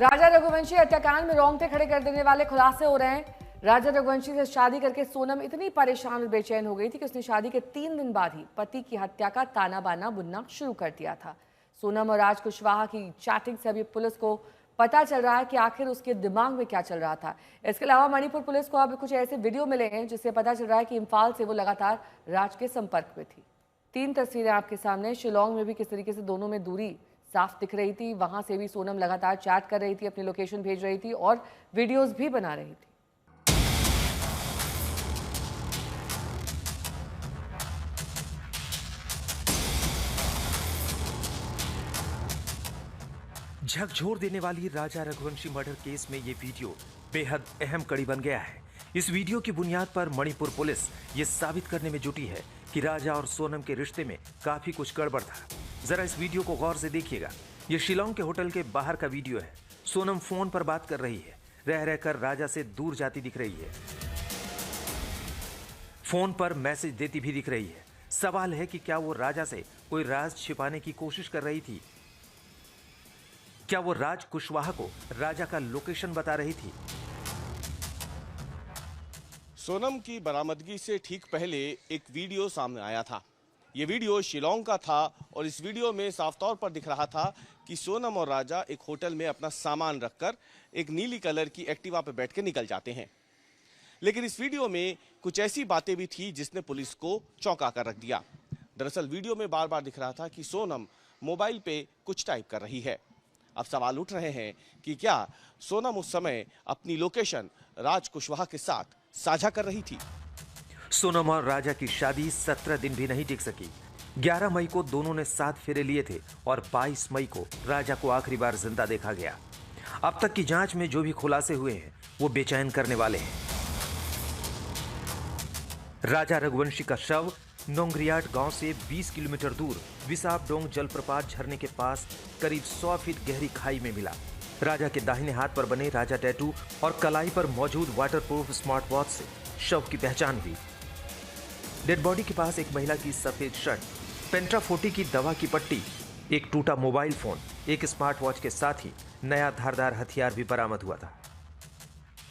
राजा रघुवंशी हत्याकांड में रोंगटे खड़े कर देने वाले खुलासे हो रहे हैं। राजा रघुवंशी से शादी करके सोनम इतनी परेशान और बेचैन हो गई थी कि उसने शादी के 3 दिन बाद ही पति की हत्या का ताना बाना बुनना शुरू कर दिया था। सोनम और राज कुशवाहा की चैटिंग से अभी पुलिस को पता चल रहा है कि आखिर उसके दिमाग में क्या चल रहा था। इसके अलावा मणिपुर पुलिस को अब कुछ ऐसे वीडियो मिले हैं जिससे पता चल रहा है कि इम्फाल से वो लगातार राज के संपर्क में थी। 3 तस्वीरें आपके सामने। शिलोंग में भी किस तरीके से दोनों में दूरी साफ दिख रही थी। वहां से भी सोनम लगातार चैट कर रही थी, अपनी लोकेशन भेज रही थी और वीडियोस भी बना रही थी। झकझोर देने वाली राजा रघुवंशी मर्डर केस में ये वीडियो बेहद अहम कड़ी बन गया है। इस वीडियो की बुनियाद पर मणिपुर पुलिस ये साबित करने में जुटी है कि राजा और सोनम के रिश्ते में काफी कुछ गड़बड़ था। जरा इस वीडियो को गौर से देखिएगा। ये शिलोंग के होटल के बाहर का वीडियो है। सोनम फोन पर बात कर रही है, रह रहकर राजा से दूर जाती दिख रही है, फोन पर मैसेज देती भी दिख रही है। सवाल है कि क्या वो राजा से कोई राज छिपाने की कोशिश कर रही थी? क्या वो राज कुशवाहा को राजा का लोकेशन बता रही थी? सोनम की बरामदगी से ठीक पहले एक वीडियो सामने आया था। ये वीडियो शिलोंग का था और इस वीडियो में साफ तौर पर दिख रहा था कि सोनम और राजा एक होटल में अपना सामान रखकर एक नीली कलर की एक्टिवा पर बैठ के निकल जाते हैं। लेकिन इस वीडियो में कुछ ऐसी बातें भी थी जिसने पुलिस को चौंका कर रख दिया। दरअसल वीडियो में बार बार दिख रहा था कि सोनम मोबाइल पे कुछ टाइप कर रही है। अब सवाल उठ रहे हैं कि क्या सोनम उस समय अपनी लोकेशन राज कुशवाहा के साथ साझा कर रही थी? सोनम और राजा की शादी 17 दिन भी नहीं टिक सकी। 11 मई को दोनों ने 7 फेरे लिए थे और 22 मई को राजा को आखिरी बार जिंदा देखा गया। अब तक की जांच में जो भी खुलासे हुए हैं वो बेचैन करने वाले हैं। राजा रघुवंशी का शव नोंगरियाट गांव से 20 किलोमीटर दूर विसापडोंग जलप्रपात झरने के पास करीब 100 फीट गहरी खाई में मिला। राजा के दाहिने हाथ पर बने राजा टैटू और कलाई पर मौजूद वाटरप्रूफ स्मार्ट वॉच से शव की पहचान हुई। डेड बॉडी के पास एक महिला की सफेद शर्ट, पेंट्रा-40 की दवा की पट्टी, एक टूटा मोबाइल फोन, एक स्मार्ट वॉच के साथ ही नया धारदार हथियार भी बरामद हुआ था।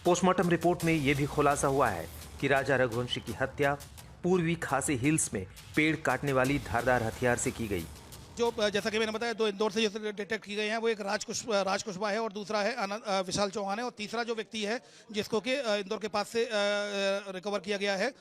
पोस्टमार्टम रिपोर्ट में यह भी खुलासा हुआ है कि राजा रघुवंशी की हत्या पूर्वी खासी हिल्स में पेड़ काटने वाली धारदार हथियार से की गई। जो जैसा कि मैंने बताया, 2 इंदौर से जो डिटेक्ट की गए हैं वो एक राज कुशवाहा है और दूसरा है विशाल चौहान है और तीसरा जो व्यक्ति है जिसको कि इंदौर के पास से रिकवर किया गया है,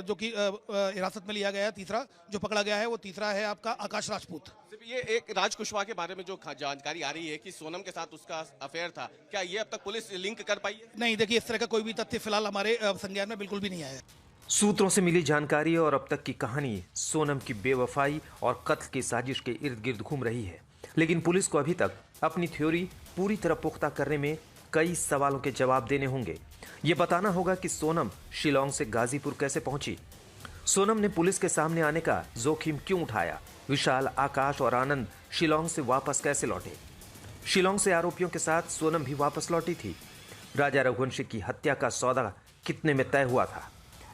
जो कि हिरासत में लिया गया है, तीसरा जो पकड़ा गया है वो तीसरा है आपका आकाश राजपूत। ये एक राज कुशवाहा के बारे में जो जानकारी आ रही है कि सोनम के साथ उसका अफेयर था, क्या ये अब तक पुलिस लिंक कर पाई है? नहीं, देखिए इस तरह का कोई भी तथ्य फिलहाल हमारे संज्ञान में बिल्कुल भी नहीं आया है। सूत्रों से मिली जानकारी और अब तक की कहानी सोनम की बेवफाई और कत्ल की साजिश के इर्द गिर्द घूम रही है। लेकिन पुलिस को अभी तक अपनी थ्योरी पूरी तरह पुख्ता करने में कई सवालों के जवाब देने होंगे। ये बताना होगा कि सोनम शिलोंग से गाजीपुर कैसे पहुंची, सोनम ने पुलिस के सामने आने का जोखिम क्यों उठाया, विशाल, आकाश और आनंद शिलोंग से वापस कैसे लौटे, शिलोंग से आरोपियों के साथ सोनम भी वापस लौटी थी। राजा रघुवंशी की हत्या का सौदा कितने में तय हुआ था,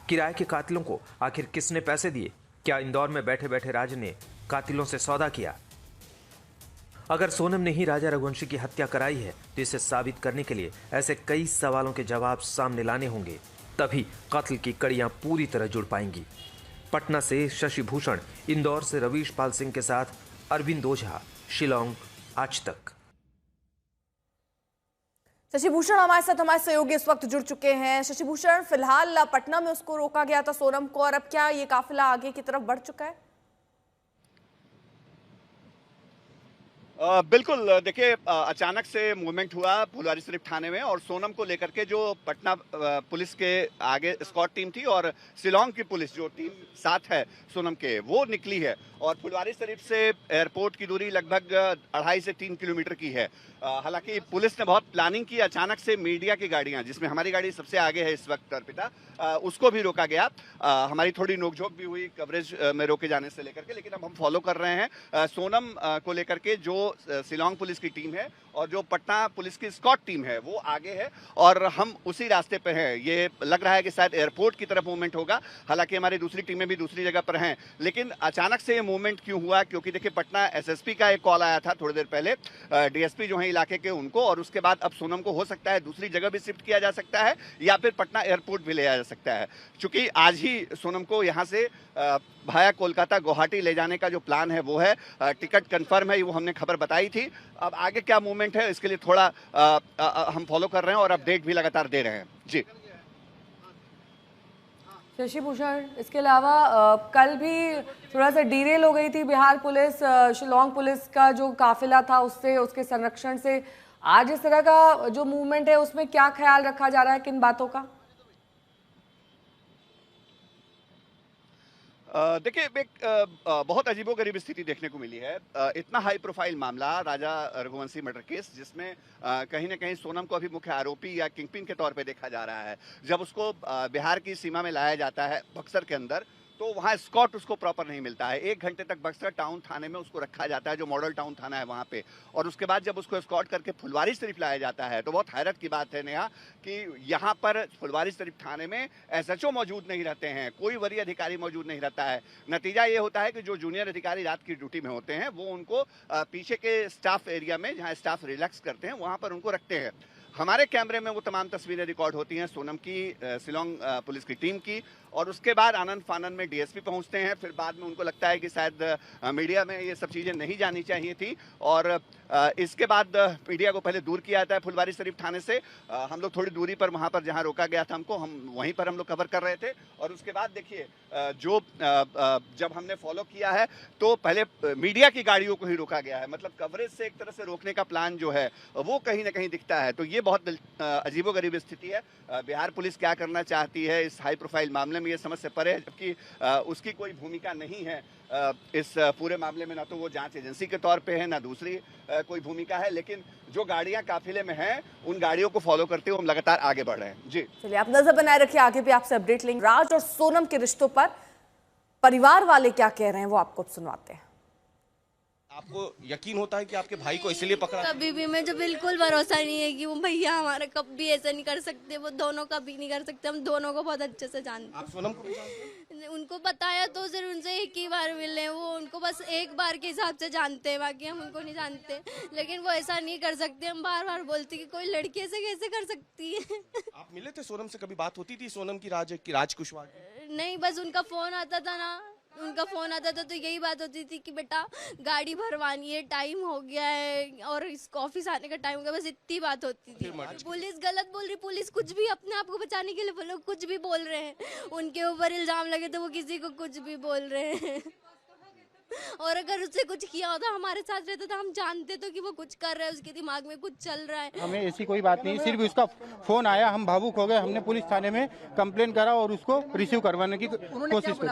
किराए के कातिलों को आखिर किसने पैसे दिए, क्या इंदौर में बैठे बैठे राज ने कातिलों से सौदा किया? अगर सोनम ने ही राजा रघुवंशी की हत्या कराई है तो इसे साबित करने के लिए ऐसे कई सवालों के जवाब सामने लाने होंगे, तभी कत्ल की कड़ियां पूरी तरह जुड़ पाएंगी। पटना से शशि भूषण, इंदौर से रवीश पाल सिंह के साथ अरविंद ओझा, शिलोंग, आज तक। शशि भूषण हमारे साथ हमारे सहयोगी इस वक्त जुड़ चुके हैं। शशि भूषण, फिलहाल पटना में उसको रोका गया था सोनम को, और अब क्या ये काफिला आगे की तरफ बढ़ चुका है? बिल्कुल, देखिए अचानक से मूवमेंट हुआ फुलवारी शरीफ थाने में और सोनम को लेकर के जो पटना पुलिस के आगे स्क्वाड टीम थी और शिलोंग की पुलिस जो टीम साथ है सोनम के, वो निकली है। और फुलवारी शरीफ से एयरपोर्ट की दूरी लगभग 2.5 से 3 किलोमीटर की है। हालांकि पुलिस ने बहुत प्लानिंग की। अचानक से मीडिया की गाड़ियां, जिसमें हमारी गाड़ी सबसे आगे है इस वक्त अर्पिता, उसको भी रोका गया। हमारी थोड़ी नोकझोंक भी हुई कवरेज में रोके जाने से लेकर के, लेकिन अब हम फॉलो कर रहे हैं सोनम को लेकर के। जो शिलोंग पुलिस की टीम है और जो पटना पुलिस की स्क्वाड टीम है वो आगे है और हम उसी रास्ते पर हैं। ये लग रहा है कि शायद एयरपोर्ट की तरफ मूवमेंट होगा। हालांकि हमारी दूसरी टीमें भी दूसरी जगह पर हैं, लेकिन अचानक से ये मूवमेंट क्यों हुआ? क्योंकि देखिए पटना एसएसपी का एक कॉल आया था थोड़ी देर पहले। डीएसपी जो है इलाके के उनको, और उसके बाद अब सोनम को हो सकता है दूसरी जगह भी शिफ्ट किया जा सकता है या फिर पटना एयरपोर्ट भी ले जाया जा सकता है। चूंकि आज ही सोनम को यहाँ से भाया कोलकाता गुवाहाटी ले जाने का जो प्लान है वो है, टिकट कंफर्म है, वो हमने खबर बताई थी। अब आगे क्या मूवमेंट है इसके लिए थोड़ा हम फॉलो कर रहे हैं और अपडेट भी लगातार दे रहे हैं। जी शशि भूषण, इसके अलावा कल भी थोड़ा सा डीरेल हो गई थी बिहार पुलिस, शिलोंग पुलिस का जो काफिला था उससे, उसके संरक्षण से। आज इस तरह का जो मूवमेंट है उसमें क्या ख्याल रखा जा रहा है, किन बातों का? देखिए, एक बहुत अजीबोगरीब स्थिति देखने को मिली है। इतना हाई प्रोफाइल मामला राजा रघुवंशी मर्डर केस, जिसमें कहीं ना कहीं सोनम को अभी मुख्य आरोपी या किंगपिन के तौर पे देखा जा रहा है। जब उसको बिहार की सीमा में लाया जाता है बक्सर के अंदर, तो वहाँ स्कॉट उसको प्रॉपर नहीं मिलता है। 1 घंटे तक बक्सर टाउन थाने में उसको रखा जाता है, जो मॉडल टाउन थाना है वहाँ पे, और उसके बाद जब उसको स्कॉट करके फुलवारी शरीफ लाया जाता है, तो बहुत हैरत की बात है नेहा कि यहाँ पर फुलवारी शरीफ थाने में एसएचओ मौजूद नहीं रहते हैं, कोई वरीय अधिकारी मौजूद नहीं रहता है। नतीजा ये होता है कि जो जूनियर अधिकारी रात की ड्यूटी में होते हैं वो उनको पीछे के स्टाफ एरिया में, जहाँ स्टाफ रिलैक्स करते हैं, वहाँ पर उनको रखते हैं। हमारे कैमरे में वो तमाम तस्वीरें रिकॉर्ड होती हैं सोनम की, शिलोंग पुलिस की टीम की, और उसके बाद आनंद फानन में डीएसपी पहुंचते हैं। फिर बाद में उनको लगता है कि शायद मीडिया में ये सब चीज़ें नहीं जानी चाहिए थी, और इसके बाद मीडिया को पहले दूर किया जाता है फुलवारी शरीफ थाने से। हम लोग थोड़ी दूरी पर वहाँ पर जहाँ रोका गया था हमको, हम वहीं पर हम लोग कवर कर रहे थे। और उसके बाद देखिए, जब हमने फॉलो किया है तो पहले मीडिया की गाड़ियों को ही रोका गया है, मतलब कवरेज से एक तरह से रोकने का प्लान जो है वो कहीं ना कहीं दिखता है। तो ये बहुत अजीबोगरीब स्थिति है। बिहार पुलिस क्या करना चाहती है इस हाई प्रोफाइल मामले में, ये समझ से परे है, जबकि उसकी कोई भूमिका नहीं है इस पूरे मामले में। ना तो वो जांच एजेंसी के तौर पे है, ना दूसरी कोई भूमिका है। लेकिन जो गाड़ियां काफिले में हैं, उन गाड़ियों को फॉलो करते हुए हम लगातार आगे बढ़ रहे हैं। जी चलिए, आप नजर बनाए रखिए, आगे भी आपसे अपडेट लेंगे। राज और सोनम के रिश्तों पर परिवार वाले क्या कह रहे हैं वो आपको सुनवाते हैं। आपको यकीन होता है कि आपके भाई को इसलिए पकड़ा? कभी भी मुझे बिल्कुल भरोसा नहीं है कि वो भैया हमारा कभी ऐसा नहीं कर सकते, वो दोनों कभी नहीं कर सकते। हम दोनों को बहुत अच्छे से जानते आप सोनम को भी जानते हैं? हैं। उनको बताया तो सिर्फ उनसे एक ही बार मिले, वो उनको बस एक बार के हिसाब से जानते हैं, बाकी हम उनको नहीं जानते। लेकिन वो ऐसा नहीं कर सकते। हम बार बार बोलते कि कोई लड़की ऐसे कैसे कर सकती है। आप मिले थे सोनम से, कभी बात होती थी सोनम की, राज कुशवाहा की? नहीं, बस उनका फोन आता था ना, उनका फोन आता था तो यही बात होती थी कि बेटा गाड़ी भरवानी है, टाइम हो गया है और इसको ऑफिस आने का टाइम हो गया, बस इतनी बात होती थी। पुलिस गलत बोल रही, पुलिस कुछ भी अपने आप को बचाने के लिए लोग कुछ भी बोल रहे हैं। उनके ऊपर इल्जाम लगे तो वो किसी को कुछ भी बोल रहे हैं। और अगर उससे कुछ किया होता, हमारे साथ रहता तो हम जानते तो कि वो कुछ कर रहा है, उसके दिमाग में कुछ चल रहा है। हमें ऐसी कोई बात नहीं, सिर्फ उसका फोन आया, हम भावुक हो गए, हमने पुलिस थाने में कंप्लेन करा और उसको रिसीव करवाने की कोशिश की।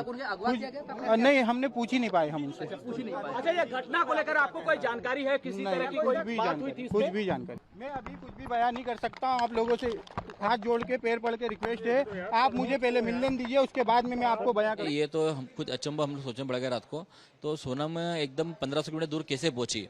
नहीं, हमने पूछ ही नहीं पाए हम उनसे। अच्छा, ये घटना को लेकर आपको कोई जानकारी है, किसी तरह की कोई बात हुई थी? कुछ भी जानकारी मैं अभी कुछ भी बयान नहीं कर सकता हूँ। आप लोगों से हाथ जोड़ के पैर पड़ के रिक्वेस्ट है, आप मुझे पहले मिलने दीजिए, उसके बाद में मैं आपको बयान करूँ। ये तो हम खुद अचंभा हम लोग सोचने पड़ गया रात को। तो सोनम एकदम 1500 किलोमीटर दूर कैसे पहुंची?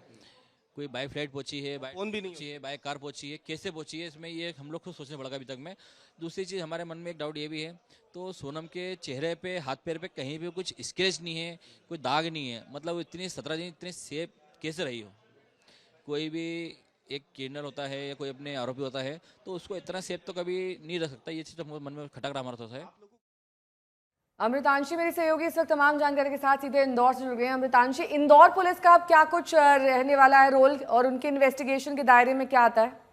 कोई बाई फ्लाइट पहुंची है, बाई फोन भी नहीं पहुंची है, बाई कार पहुंची है, कैसे पहुंची है, इसमें ये हम लोग खुद सोचने पड़ेगा अभी तक में। दूसरी चीज़ हमारे मन में एक डाउट ये भी है, तो सोनम के चेहरे पे, हाथ पैर पे कहीं भी कुछ स्क्रैच नहीं है, कोई दाग नहीं है, मतलब इतनी 17 दिन इतनी सेफ कैसे रही हो? कोई भी एक क्रिमिनल होता है या कोई अपने आरोपी होता है तो उसको इतना सेफ तो कभी नहीं रह सकता। ये चीज़ तो मन में खटक रहा हमारा होता है। अमृतांशी मेरी सहयोगी इस वक्त तमाम जानकारी के साथ सीधे इंदौर से जुड़ गए हैं। अमृतांशी, इंदौर पुलिस का अब क्या कुछ रहने वाला है रोल, और उनके इन्वेस्टिगेशन के दायरे में क्या आता है?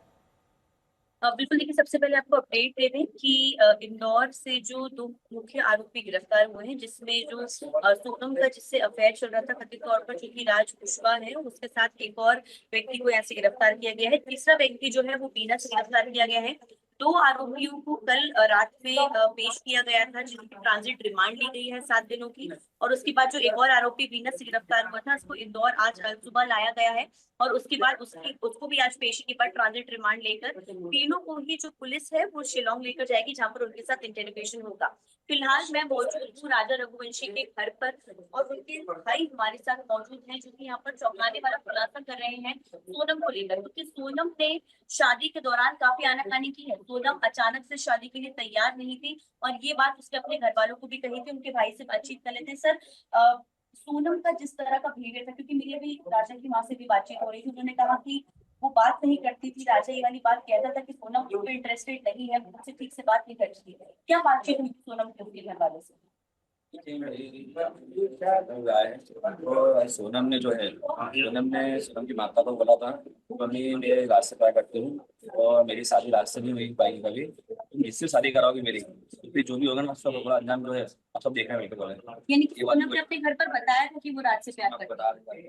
बिल्कुल, देखिए सबसे पहले आपको अपडेट दे दें कि इंदौर से जो 2 मुख्य आरोपी गिरफ्तार हुए हैं, जिसमें जो सोनम का जिससे अफेयर चल रहा था कथित तौर पर, जो कि राज कुशवाहा है, उसके साथ एक और व्यक्ति को यहाँ से गिरफ्तार किया गया है। तीसरा व्यक्ति जो है वो बीना से गिरफ्तार किया गया है। 2 आरोपियों को कल रात में पेश किया गया था, जिनकी ट्रांजिट रिमांड ली गई है 7 दिनों की। और उसके बाद जो एक और आरोपी बीना से गिरफ्तार हुआ था, उसको इंदौर आज सुबह लाया गया है, और उसके बाद उसको भी आज पेशी के बाद ट्रांजिट रिमांड लेकर तीनों को ही जो पुलिस है वो शिलोंग लेकर जाएगी, जहाँ पर उनके साथ इंटेरोगेशन होगा। फिलहाल मैं मौजूद हूँ राजा रघुवंशी के घर पर, और उनके भाई हमारे साथ मौजूद हैं, जो कि यहाँ पर चौंकाने वाला खुलासा कर रहे हैं सोनम को लेकर, क्योंकि सोनम ने शादी के दौरान काफी आनाकानी की है। सोनम अचानक से शादी के लिए तैयार नहीं थी, और ये बात उसने अपने घर वालों को भी कही थी। उनके भाई से बातचीत कर लेते हैं। सर, सोनम का जिस तरह का बिहेवियर था, क्योंकि मेरी अभी राजा की माँ से भी बातचीत हो रही थी, उन्होंने कहा कि वो बात नहीं करती थी। राजा ये वाली बात कहता था कि सोनम उस पर इंटरेस्टेड नहीं है, मुझसे ठीक से बात नहीं करती है। क्या बातचीत हुई सोनम की उनके घर वाले से? तो सोनम ने सोनम की माता को बोला था कि मम्मी मेरे राज से प्यार करती हूँ और मेरी शादी राज से नहीं हुई पाएगी कभी, तुम इससे शादी कराओगी मेरी, फिर जो भी होगा ना उसका पूरा अंजाम जो है आप सब देखना मेरे को। यानी कि सोनम ने अपने घर पर बताया था कि वो राज से प्यार करती है?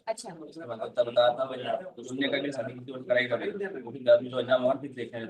अच्छा, बताया था उसने कभी शादी की कराई कभी, जो अंजाम और फिर देखना है।